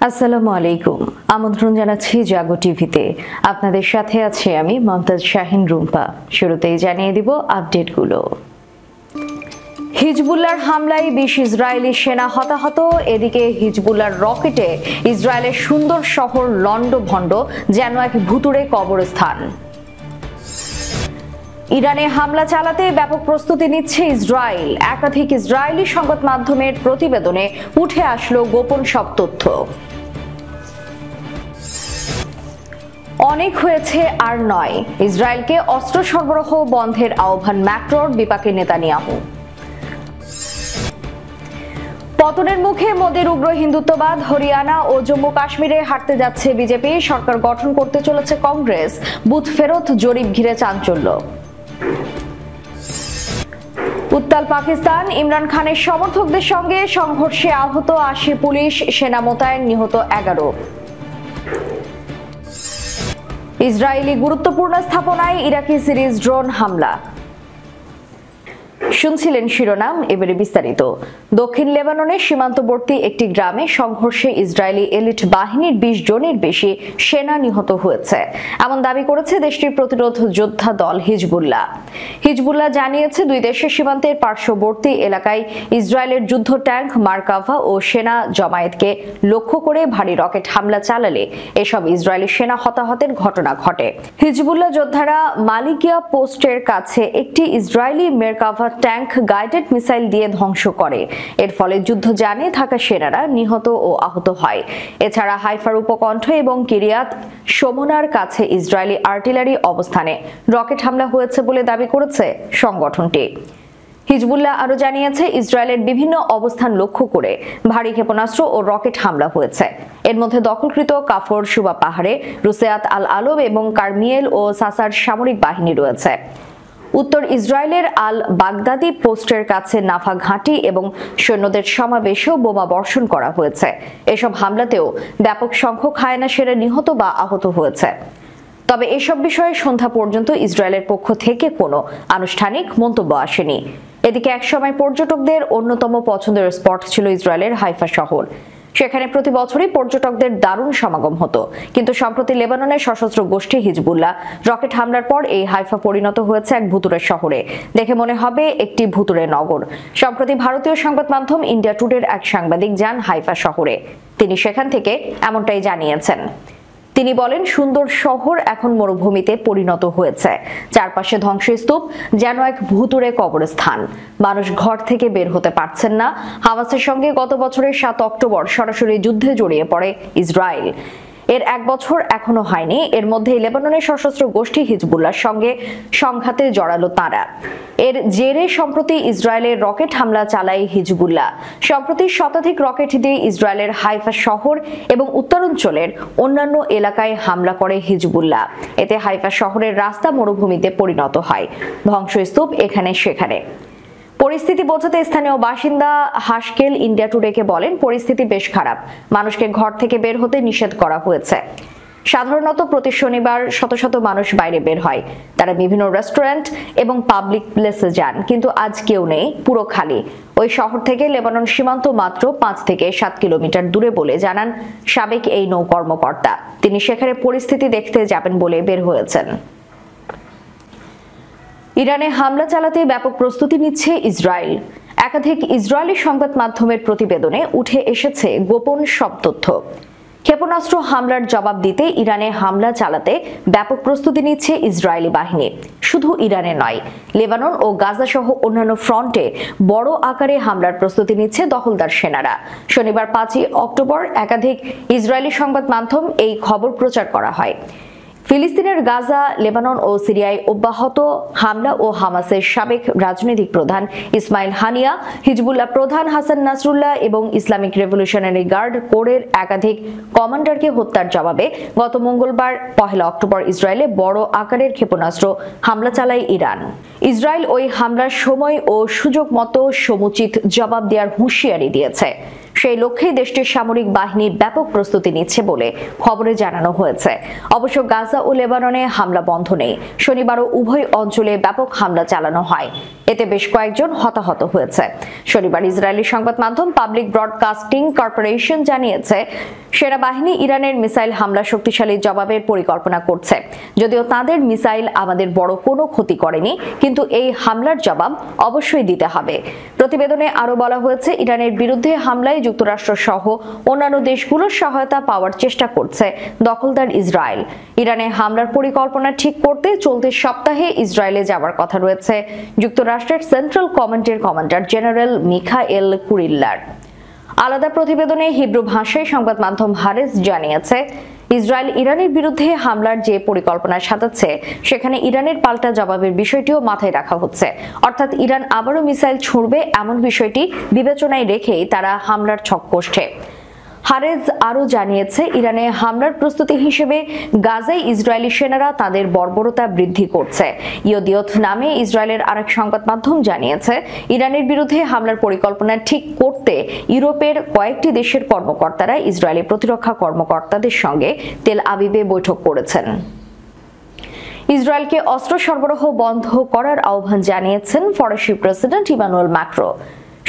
আসসালামু আলাইকুম। আমন্ত্রণ জানাচ্ছি জাগো টিভিতে। আপনাদের সাথে আছি আমি মমতাজ শাহিন রুম্পা। শুরুতেই জানিয়ে দিব আপডেটগুলো। হিজবুল্লাহর হামলায় 20 ইসরায়েলি সেনা হতাহত। এদিকে হিজবুল্লাহর রকেটে ইসরায়েলের সুন্দর শহর লন্ডভন্ড, যেন এক ভুতুড়ে কবরস্থান। ইরানে হামলা চালাতে ব্যাপক প্রস্তুতি নিচ্ছে ইসরায়েল। একাধিক ইসরায়েলি সংবাদ মাধ্যমের প্রতিবেদনে উঠে আসলো গোপন সব তথ্য। অনেক হয়েছে আর নয়, ইসরায়েলকে অস্ত্র সরবরাহ বন্ধের আহ্বান ম্যাক্রোর, বিপাকে নেতানিয়াহু। পতনের মুখে মোদির উগ্র হিন্দুত্ববাদ। হরিয়ানা ও জম্মু কাশ্মীরে হাঁটতে যাচ্ছে বিজেপি। সরকার গঠন করতে চলেছে কংগ্রেস। বুথ ফেরত জরিপ ঘিরে চাঞ্চল্য। উত্তাল পাকিস্তান। ইমরান খানের সমর্থকদের সঙ্গে সংঘর্ষে আহত 80 পুলিশ, সেনা মোতায়েন, নিহত 11। ইসরায়েলি গুরুত্বপূর্ণ স্থাপনায় ইরাকি সিরিজ ড্রোন হামলা। শুনছিলেন শিরোনাম, এবারে বিস্তারিত। দক্ষিণ লেবাননের সীমান্তবর্তী একটি গ্রামে সংঘর্ষে ইসরায়েলি এলিট বাহিনীর 20 জনের বেশি সেনা নিহত হয়েছে, এমন দাবি করেছে দেশটির প্রতিরোধ যোদ্ধা দল হিজবুল্লাহ। হিজবুল্লাহ জানিয়েছে, দুই দেশের সীমান্তের পার্শ্ববর্তী এলাকায় ইসরায়েলের যুদ্ধ ট্যাঙ্ক, মার্কাভা ও সেনা জমায়েতকে লক্ষ্য করে ভারী রকেট হামলা চালালে এসব ইসরায়েলি সেনা হতাহতের ঘটনা ঘটে। হিজবুল্লাহ যোদ্ধারা মালিকিয়া পোস্টের কাছে একটি ইসরায়েলি মেরকাভা ট্যাঙ্ক গাইডেড মিসাইল দিয়ে ধ্বংস করে। এর ফলে যুদ্ধযানে থাকা সেনারা নিহত ও আহত হয়। এছাড়া হাইফার উপকণ্ঠ এবং কিরিয়াত শোমোনার কাছে ইসরায়েলি আর্টিলারি অবস্থানে রকেট হামলা হয়েছে বলে দাবি করেছে সংগঠনটি। হিজবুল্লাহ আরো জানিয়েছে, ইসরায়েলের বিভিন্ন অবস্থান লক্ষ্য করে ভারী ক্ষেপণাস্ত্র ও রকেট হামলা হয়েছে। এর মধ্যে দখলকৃত কাফর সুবা পাহাড়ে রুসেয়াত আল আলম এবং কারমিয়েল ও সাসার সামরিক বাহিনী রয়েছে। উত্তর ইসরায়েলের আল বাগদাদি পোস্টের কাছে নাফা ঘাঁটি এবং সৈন্যদের সমাবেশেও বোমা বর্ষণ করা হয়েছে। এসব হামলাতেও ব্যাপক সংখ্যক হায়না সেনা নিহত বা আহত হয়েছে। তবে এসব বিষয়ে সন্ধ্যা পর্যন্ত ইসরায়েলের পক্ষ থেকে কোনো আনুষ্ঠানিক মন্তব্য আসেনি। এদিকে একসময় পর্যটকদের অন্যতম পছন্দের স্পট ছিল ইসরায়েলের হাইফা শহর। সেখানে প্রতি বছরই পর্যটকদের দারুণ সমাগম হতো, কিন্তু সম্প্রতি লেবাননের সশস্ত্র গোষ্ঠী হিজবুল্লাহ রকেট হামলার পর এই হাইফা পরিণত হয়েছে এক ভুতুড়ে শহরে। দেখে মনে হবে একটি ভুতুড়ে নগর। সম্প্রতি ভারতীয় সংবাদ মাধ্যম ইন্ডিয়া টুডের এক সাংবাদিক যান হাইফা শহরে। তিনি সেখান থেকে এমনটাই জানিয়েছেন। তিনি বলেন, সুন্দর শহর এখন মরুভূমিতে পরিণত হয়েছে। চারপাশে ধ্বংসস্তূপ, যেন এক ভুতুড়ে কবরস্থান। মানুষ ঘর থেকে বের হতে পারছেন না। হামাসের সঙ্গে গত বছরের 7 অক্টোবর সরাসরি যুদ্ধে জড়িয়ে পড়ে ইসরায়েল। এর 1 বছর এখনো হয়নি। এর মধ্যে লেবাননের সশস্ত্র গোষ্ঠী হিজবুল্লাহর সঙ্গে সংঘাতে জড়ালো তারা। এর জেরে সম্প্রতি ইসরায়েলের রকেট হামলা চালায় হিজবুল্লাহ। সম্প্রতি শতাধিক রকেট দিয়ে ইসরায়েলের হাইফা শহর এবং উত্তরাঞ্চলের অন্যান্য এলাকায় হামলা করে হিজবুল্লাহ। এতে হাইফা শহরের রাস্তা মরুভূমিতে পরিণত হয়। ধ্বংসস্তূপ এখানে সেখানে। পরিস্থিতি বোঝাতে স্থানীয় বাসিন্দা হাসকেল ইন্ডিয়া টুডেকে বলেন, পরিস্থিতি বেশ খারাপ। মানুষকে ঘর থেকে বের হতে নিষেধ করা হয়েছে। সাধারণত প্রতি শনিবার শত শত মানুষ বাইরে বের হয়। তারা বিভিন্ন রেস্টুরেন্ট এবং পাবলিক প্লেসে যান, কিন্তু আজ কেউ নেই, পুরো খালি। ওই শহর থেকে লেবানন সীমান্ত মাত্র 5 থেকে 7 কিলোমিটার দূরে বলে জানান সাবেক এই নৌ কর্মকর্তা। তিনি সেখানে পরিস্থিতি দেখতে যাবেন বলে বের হয়েছেন। ইরানে হামলা চালাতে ব্যাপক প্রস্তুতি নিচ্ছে ইসরায়েল। একাধিক ইসরায়েলি সংবাদ মাধ্যমের প্রতিবেদনে উঠে এসেছে গোপন সব তথ্য। ক্ষেপণাস্ত্র হামলার জবাব দিতে ইরানে হামলা চালাতে ব্যাপক প্রস্তুতি নিচ্ছে ইসরায়েলি বাহিনী। শুধু ইরানে নয়, লেবানন ও গাজা সহ অন্যান্য ফ্রন্টে বড় আকারে হামলার প্রস্তুতি নিচ্ছে দখলদার সেনারা। শনিবার 5 অক্টোবর একাধিক ইসরায়েলি সংবাদ মাধ্যম এই খবর প্রচার করা হয়। ফিলিস্তিনের গাজা, লেবানন ও সিরিয়ায় অব্যাহত হামলা ও হামাসের সাবেক রাজনৈতিক প্রধান ইসমাইল হানিয়া, হিজবুল্লাহ প্রধান হাসান নাসরুল্লাহ এবং ইসলামিক রেভলিউশনারি গার্ড কোরের একাধিক কমান্ডারকে হত্যার জবাবে গত মঙ্গলবার 1 অক্টোবর ইসরায়েলে বড় আকারের ক্ষেপণাস্ত্র হামলা চালায় ইরান। ইসরায়েল ওই হামলার সময় ও সুযোগ মতো সমুচিত জবাব দেওয়ার হুঁশিয়ারি দিয়েছে। সেই লক্ষ্যেই দেশটির সামরিক বাহিনী ব্যাপক প্রস্তুতি নিচ্ছে বলে খবরে জানানো হয়েছে। অবশ্য গাজা ও লেবাননে হামলা বন্ধ নেই। শনিবারও উভয় অঞ্চলে ব্যাপক হামলা চালানো হয়, এতে বেশ কয়েকজন হতাহত হয়েছে। শনিবার ইসরায়েলি সংবাদ মাধ্যম পাবলিক ব্রডকাস্টিং কর্পোরেশন জানিয়েছে, সেনাবাহিনী ইরানের মিসাইল হামলা শক্তিশালী জবাবের পরিকল্পনা করছে। যদিও তাদের মিসাইল আমাদের বড় কোনো ক্ষতি করেনি, কিন্তু এই হামলার জবাব অবশ্যই দিতে হবে। প্রতিবেদনে আরও বলা হয়েছে, ইরানের বিরুদ্ধে হামলায় যুক্তরাষ্ট্র সহ অন্যান্য দেশগুলোর সহায়তা পাওয়ার চেষ্টা করছে দখলদার ইসরায়েল। ইরানে হামলার পরিকল্পনা ঠিক করতে চলতি সপ্তাহে ইসরায়েলে যাওয়ার কথা রয়েছে যুক্তরাষ্ট্রের সেন্ট্রাল কমান্ডের কমান্ডার জেনারেল মিখায়েল কুরিল্লার। আলাদা প্রতিবেদনে হিব্রু ভাষায় সংবাদ মাধ্যম হারেস জানিয়েছে, ইসরায়েল ইরানের বিরুদ্ধে হামলার যে পরিকল্পনা সাজাচ্ছে সেখানে ইরানের পাল্টা জবাবের বিষয়টিও মাথায় রাখা হচ্ছে। অর্থাৎ ইরান আবারও মিসাইল ছুড়বে এমন বিষয়টি বিবেচনায় রেখেই তারা হামলার ছক কষছে। হারেজ আরও জানিয়েছে, ইরানে হামলার প্রস্তুতি হিসেবে গাজায় ইসরায়েলি সেনারা তাদের বর্বরতা বৃদ্ধি করছে। ইয়দিয়ত নামে ইসরায়েলের আরেক সংবাদ মাধ্যম জানিয়েছে, ইরানের বিরুদ্ধে হামলার পরিকল্পনা ঠিক করতে ইউরোপের কয়েকটি দেশের কর্মকর্তারা ইসরায়েলি প্রতিরক্ষা কর্মকর্তাদের সঙ্গে তেল আবিবে বৈঠক করেছেন। ইসরায়েলকে অস্ত্র সরবরাহ বন্ধ করার আহ্বান জানিয়েছেন ফরাসি প্রেসিডেন্ট ইমানুয়েল ম্যাক্রো।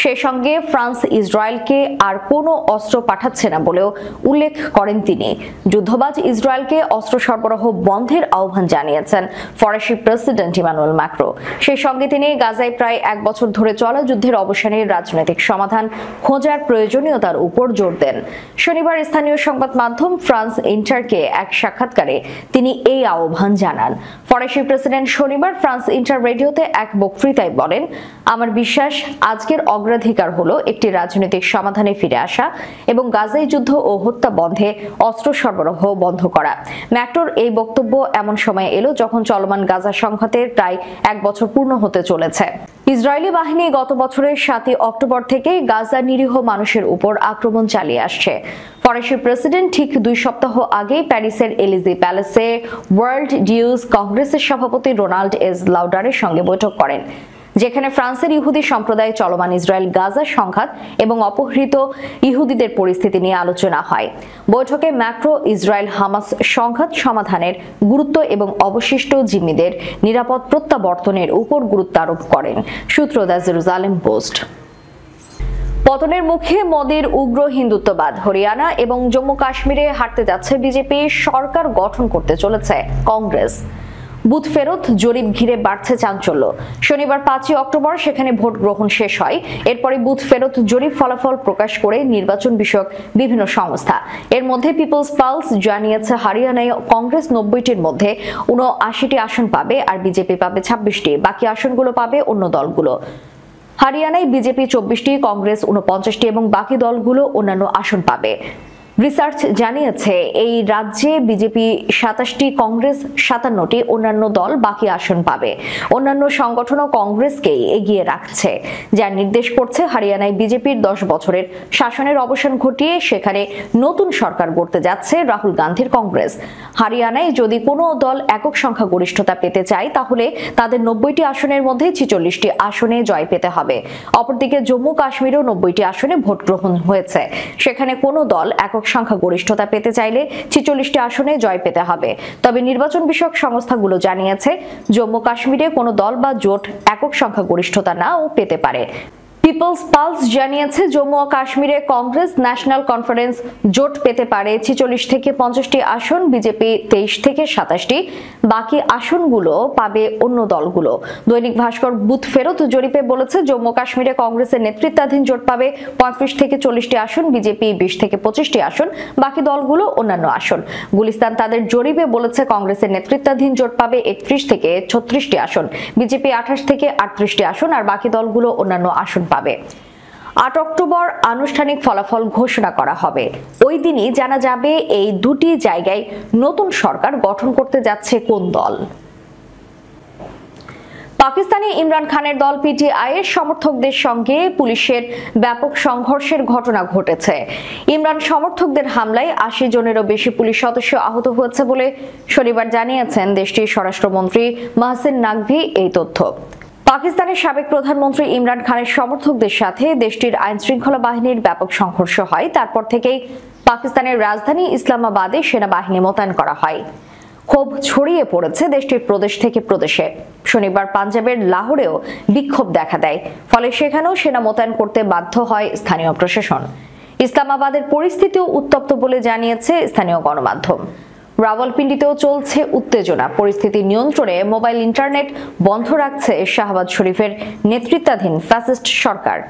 সেই সঙ্গে ফ্রান্স ইসরায়েলকে আর কোনো অস্ত্র পাঠাচ্ছে না বলেও উল্লেখ করেন তিনি। যুদ্ধবাজ ইসরায়েলকে অস্ত্র সরবরাহ বন্ধের আহ্বান জানিয়েছেন ফরাসি প্রেসিডেন্ট ইমানুয়েল ম্যাক্রো। সেই সঙ্গে তিনি গাজায় প্রায় 1 বছর ধরে চলা যুদ্ধের অবসানের রাজনৈতিক সমাধান খোঁজার প্রয়োজনীয়তার উপর জোর দেন। শনিবার স্থানীয় সংবাদ মাধ্যম ফ্রান্স ইন্টারকে এক সাক্ষাৎকারে তিনি এই আহ্বান জানান। ফরাসি প্রেসিডেন্ট শনিবার ফ্রান্স ইন্টার রেডিওতে এক বক্তৃতায় বলেন, আমার বিশ্বাস আজকের অগ্রাধিকার হলো একটি রাজনৈতিক সমাধানে ফিরে আসা এবং গাজায় যুদ্ধ ও হত্যা বন্ধে অস্ত্র সরবরাহ বন্ধ করা। ম্যাক্রোর এই বক্তব্য এমন সময় এলো যখন চলমান গাজা সংঘাতের প্রায় 1 বছর পূর্ণ হতে চলেছে। ইসরায়েলি বাহিনী গত বছরের 7 অক্টোবর থেকে গাজা নিরীহ মানুষের উপর আক্রমণ চালিয়ে আসছে। ফরাসি প্রেসিডেন্ট ঠিক 2 সপ্তাহ আগে প্যারিসের এলিজি প্যালেসে ওয়ার্ল্ড ডিউস কংগ্রেসের সভাপতি রোনাল্ড এস লাউডারের সঙ্গে বৈঠক করেন, যেখানে ফ্রান্সের ইহুদি সম্প্রদায় চলমান ইসরায়েল গাজা সংঘাত এবং অপহৃত ইহুদিদের পরিস্থিতি নিয়ে আলোচনা হয়। বৈঠকে ম্যাক্রো ইসরায়েল হামাস সংঘাত সমাধানের গুরুত্ব এবং অবশিষ্ট জিম্মিদের নিরাপদ প্রত্যাবর্তনের উপর গুরুত্ব আরোপ করেন। সূত্র দ্য জেরুজালেম পোস্ট। পতনের মুখে মোদির উগ্র হিন্দুত্ববাদ, হরিয়ানা এবং জম্মু কাশ্মীরে হাঁটতে যাচ্ছে বিজেপি, সরকার গঠন করতে চলেছে কংগ্রেস। বুথ ফেরত জরিপ ঘিরে বাড়ছে চাঞ্চল্য। শনিবার 5 অক্টোবর সেখানে ভোট গ্রহণ শেষ হয়। এরপরে বুথ ফেরত জরিপ ফলাফল প্রকাশ করে নির্বাচন বিষয়ক বিভিন্ন সংস্থা। এর মধ্যে পিপলস পালস জানিয়েছে, হরিয়ানায় কংগ্রেস 90টির মধ্যে 79টি আসন পাবে আর বিজেপি পাবে 26টি। বাকি আসনগুলো পাবে অন্য দলগুলো। হরিয়ানায় বিজেপি 24টি, কংগ্রেস 49টি এবং বাকি দলগুলো অন্যান্য আসন পাবে। রিসার্চ জানিয়েছে, এই রাজ্যে বিজেপি 27টি, কংগ্রেস 57টি, অন্যান্য দল বাকি আসন পাবে। অন্যান্য সংগঠনও কংগ্রেসকেই এগিয়ে রাখছে, যা নির্দেশ করছে হরিয়ানায় বিজেপির 10 বছরের শাসনের অবসান ঘটিয়ে সেখানে নতুন সরকার গড়তে যাচ্ছে রাহুল গান্ধীর কংগ্রেস। হরিয়ানায় যদি কোনো দল একক সংখ্যাগরিষ্ঠতা পেতে চায় তাহলে তাদের 90টি আসনের মধ্যে 46টি আসনে জয় পেতে হবে। অপরদিকে জম্মু কাশ্মীরেও 90টি আসনে ভোট গ্রহণ হয়েছে। সেখানে কোনো দল একক সংখ্যাগরিষ্ঠতা পেতে চাইলে 46টি আসনে জয় পেতে হবে। তবে নির্বাচন বিষয়ক সংস্থাগুলো জানিয়েছে, জম্মু কাশ্মীরে কোনো দল বা জোট একক সংখ্যাগরিষ্ঠতা নাও পেতে পারে। পিপলস পালস জানিয়েছে, জম্মু ও কাশ্মীরে কংগ্রেস ন্যাশনাল কনফারেন্স জোট পেতে পারে 46 থেকে 50টি আসন, বিজেপি 23 থেকে 27টি, বাকি আসনগুলো পাবে অন্য দলগুলো। দৈনিক ভাস্কর বুথ ফেরত জরিপে বলেছে, জম্মু কাশ্মীরে কংগ্রেসের নেতৃত্বাধীন জোট পাবে 35 থেকে 40টি আসন, বিজেপি 20 থেকে 25টি আসন, বাকি দলগুলো অন্যান্য আসন। গুলিস্তান তাদের জরিপে বলেছে, কংগ্রেসের নেতৃত্বাধীন জোট পাবে 31 থেকে 36টি আসন, বিজেপি 28 থেকে 38টি আসন আর বাকি দলগুলো অন্যান্য আসন পাবে। 8 অক্টোবর আনুষ্ঠানিক ফলাফল ঘোষণা করা হবে। ওই দিনই জানা যাবে এই দুটি জায়গায় নতুন সরকার গঠন করতে যাচ্ছে কোন দল। পাকিস্তানে ইমরান খানের দল পিটিআই এর সমর্থকদের সঙ্গে পুলিশের ব্যাপক সংঘর্ষের ঘটনা ঘটেছে। ইমরান সমর্থকদের হামলায় 80 জনেরও বেশি পুলিশ সদস্য আহত হয়েছে বলে শনিবার জানিয়েছেন দেশটির স্বরাষ্ট্রমন্ত্রী মাহসিন নাকভি এই তথ্য। পাকিস্তানের সাবেক প্রধানমন্ত্রী ইমরান খানের সমর্থকদের সাথে দেশটির আইনশৃঙ্খলা বাহিনীর ব্যাপক সংঘর্ষ হয়। তারপর থেকেই পাকিস্তানের রাজধানী ইসলামাবাদে সেনাবাহিনী মোতায়েন করা হয়। ক্ষোভ ছড়িয়ে পড়েছে দেশটির প্রদেশ থেকে প্রদেশে। শনিবার পাঞ্জাবের লাহোরেও বিক্ষোভ দেখা দেয়, ফলে সেখানেও সেনা মোতায়েন করতে বাধ্য হয় স্থানীয় প্রশাসন। ইসলামাবাদের পরিস্থিতিও উত্তপ্ত বলে জানিয়েছে স্থানীয় গণমাধ্যম। রাওয়ালপিন্ডিতেও চলছে উত্তেজনা। পরিস্থিতি নিয়ন্ত্রণে মোবাইল ইন্টারনেট বন্ধ রাখছে শাহবাজ শরীফের নেতৃত্বাধীন ফ্যাসিস্ট সরকার।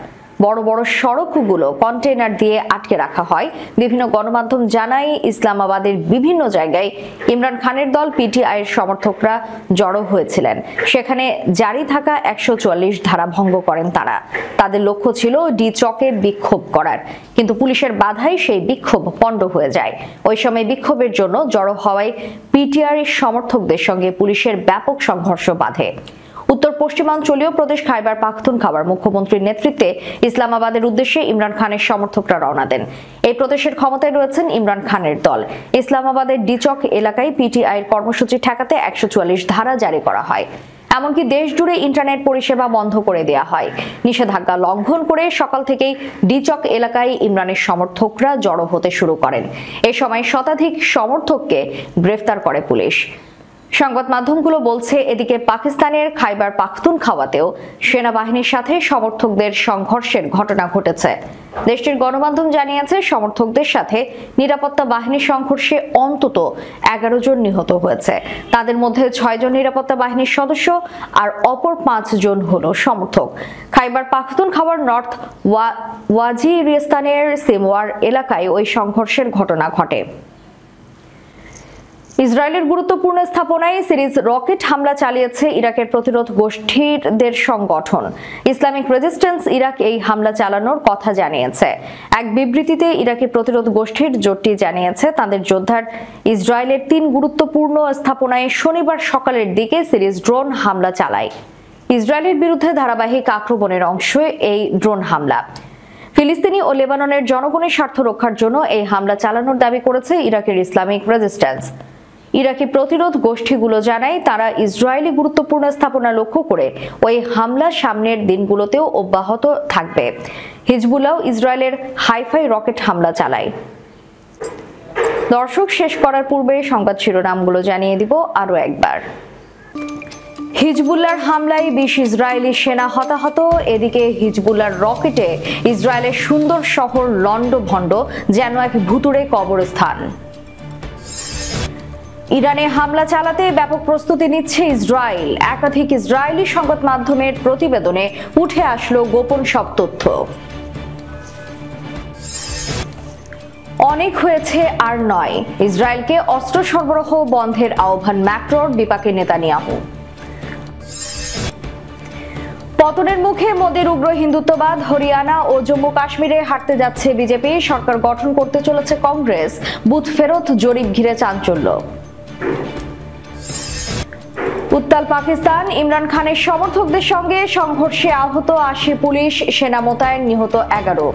বড় বড় সড়কগুলো কন্টেইনার দিয়ে আটকে রাখা হয়। বিভিন্ন গণমাধ্যম জানায়, ইসলামাবাদের বিভিন্ন জায়গায় ইমরান খানের দল পিটিআইয়ের সমর্থকরা জড়ো হয়েছিলেন। সেখানে জারি থাকা 144 ধারা ভঙ্গ করেন তারা। তাদের লক্ষ্য ছিল ডি চকে বিক্ষোভ করার, কিন্তু পুলিশের বাধায় সেই বিক্ষোভ পণ্ড হয়ে যায়। ওই সময় বিক্ষোভের জন্য জড়ো হওয়ায় পিটিআইয়ের সমর্থকদের সঙ্গে পুলিশের ব্যাপক সংঘর্ষ বাধে। উত্তর পশ্চিমাঞ্চলীয় প্রদেশ খাইবার পাখতুনখাওয়ার মুখ্যমন্ত্রীর নেতৃত্বে ইসলামাবাদের উদ্দেশ্যে ইমরান খানের সমর্থকরা রওনা দেন। এই প্রদেশের ক্ষমতায় রয়েছেন ইমরান খানের দল। ইসলামাবাদের ডিচক এলাকায় পিটিআইয়ের কর্মসূচি ঠেকাতে 144 ধারা জারি করা হয়। এমনকি দেশ জুড়ে ইন্টারনেট পরিষেবা বন্ধ করে দেওয়া হয়। নিষেধাজ্ঞা লঙ্ঘন করে সকাল থেকেই ডিচক এলাকায় ইমরানের সমর্থকরা জড়ো হতে শুরু করেন। এ সময় শতাধিক সমর্থককে গ্রেফতার করে পুলিশ। সংবাদ মাধ্যমগুলো বলছে, এদিকে পাকিস্তানের খাইবার পাখতুনখাওয়াতেও সেনাবাহিনীর সাথে সমর্থকদের সংঘর্ষের ঘটনা ঘটেছে। দেশটির গণমাধ্যম জানিয়েছে, সমর্থকদের সাথে নিরাপত্তা বাহিনীর সংঘর্ষে অন্তত 11 জন নিহত হয়েছে। তাদের মধ্যে 6 জন নিরাপত্তা বাহিনীর সদস্য আর অপর 5 জন হলো সমর্থক। খাইবার পাখতুনখাওয়ার নর্থ ওয়াজিরিস্তানের সিমওয়ার এলাকায় ওই সংঘর্ষের ঘটনা ঘটে। ইসরায়েলের গুরুত্বপূর্ণ স্থাপনায় সিরিজ রকেট হামলা চালিয়েছে ইরাকের প্রতিরোধ গোষ্ঠীদের সংগঠন ইসলামিক রেজিস্ট্যান্স ইরাক এই হামলা চালানোর কথা জানিয়েছে। এক বিবৃতিতে ইরাকি প্রতিরোধ গোষ্ঠীর জোটটি জানিয়েছে, তাদের যোদ্ধার ইসরায়েলের 3 গুরুত্বপূর্ণ স্থাপনায় শনিবার সকালের দিকে সিরিজ ড্রোন হামলা চালায়। ইসরায়েলের বিরুদ্ধে ধারাবাহিক আক্রমণের অংশ এই ড্রোন হামলা। ফিলিস্তিনি ও লেবাননের জনগণের স্বার্থ রক্ষার জন্য এই হামলা চালানোর দাবি করেছে ইরাকের ইসলামিক রেজিস্ট্যান্স। ইরাকি প্রতিরোধ গোষ্ঠীগুলো জানায়, তারা ইসরায়েলি গুরুত্বপূর্ণ স্থাপনা লক্ষ্য করে ওই হামলা সামনের দিনগুলোতেও অব্যাহত থাকবে। হিজবুল্লাহ ইসরায়েলের হাইফাই রকেট হামলা চালায়। দর্শক, শেষ করার পূর্বে সংবাদ শিরোনামগুলো জানিয়ে দিব আরো একবার। হিজবুল্লাহর হামলায় 20 ইসরায়েলি সেনা হতাহত। এদিকে হিজবুল্লাহর রকেটে ইসরায়েলের সুন্দর শহর লন্ডভন্ড, যেন এক ভুতুড়ে কবরস্থান। ইরানে হামলা চালাতে ব্যাপক প্রস্তুতি নিচ্ছে ইসরায়েল। একাধিক ইসরায়েলি সংবাদ মাধ্যমের প্রতিবেদনে উঠে আসলো গোপন সব তথ্য। অনেক হয়েছে আর নয়, ইসরায়েলকে অস্ত্র সরবরাহ বন্ধের আহ্বান ম্যাক্রোর, বিপাকে নেতানিয়াহু। পতনের মুখে মোদির উগ্র হিন্দুত্ববাদ, হরিয়ানা ও জম্মু কাশ্মীরে হাঁটতে যাচ্ছে বিজেপি। সরকার গঠন করতে চলেছে কংগ্রেস। বুথ ফেরত জরিপ ঘিরে চাঞ্চল্য। উত্তাল পাকিস্তান, ইমরান খানের সমর্থকদের সঙ্গে সংঘর্ষে আহত 80 পুলিশ, সেনা মোতায়েন, নিহত 11।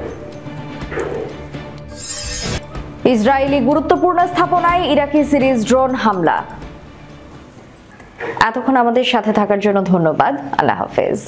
ইসরায়েলি গুরুত্বপূর্ণ স্থাপনায় ইরাকি সিরিজ ড্রোন হামলা। এতক্ষণ আমাদের সাথে থাকার জন্য ধন্যবাদ। আল্লাহ হাফেজ।